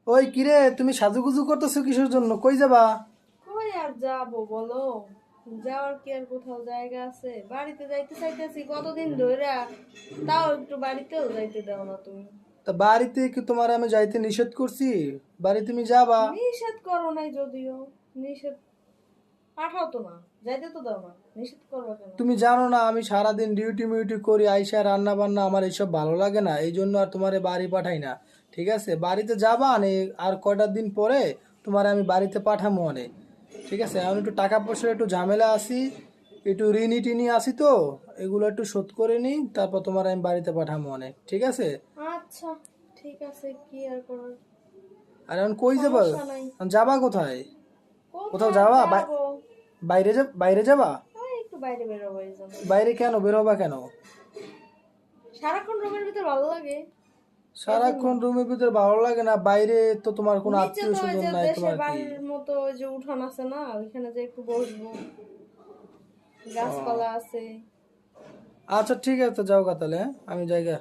ওই কিরে, তুমি সাজুগুজু করতেছো কিসের জন্য? কই যাবা? কই আর যাবো বলো? যাওয়ার কি আর কোথাও জায়গা আছে? বাড়িতে যাইতে চাইতেছি কতদিন ধরে, তাও একটু বাড়িতেও যাইতে দাও না তুমি। তা বাড়িতে কি তোমার আমি যাইতে নিষেধ করছি? বাড়ি তুমি যাবা। নিষেধ করো নাই যদিও, নিষেধ পাঠাও তো না, যাইতে তো দাও না, নিষেধ করবো কেন? তুমি জানো না আমি সারাদিন ডিউটি মিউটি করি, আইসা রান্না বান্না আমার এইসব ভালো লাগে না, এই জন্য আর তোমারে বাড়ি পাঠাই না। ঠিক আছে, বাড়িতে যাবা নে। আর কয়টা দিন পরে তোমার আমি বাড়িতে পাঠাবো অনেক। ঠিক আছে, আমি একটু টাকা পয়সার একটু ঝামেলা আছি, একটু ঋণী টিনি আছি তো, এগুলো একটু শোধ করে নিই, তারপর তোমার আমি বাড়িতে পাঠাবো অনেক। ঠিক আছে। আচ্ছা, ঠিক আছে, কি আর করার। আর এখন কই যাবা? সমস্যা নাই। এখন যাবা কোথায়? কোথাও কোথায় আর যাবা? যাবো? বাইরে যাবা? ওই একটু বাইরে বেরোবো এই জন্য। বাইরে কেন বের হবা কেন? সারাক্ষণ রুমের ভিতর ভালো লাগে, এই জন্য। সারাক্ষণ রুমের ভিতরে ভালো লাগে না, বাইরে তো তোমার কোনো নিচে আত্মীয় তো ওই স্বজন যে নাই দেশের তোমার কি? বাড়ির মতো ওই যে উঠান আছে না, ওইখানে যে একটু বসবো, ও গাছপালা আছে। আচ্ছা ঠিক আছে, যাও গা তাহলে, হ্যাঁ? আমি জায়গা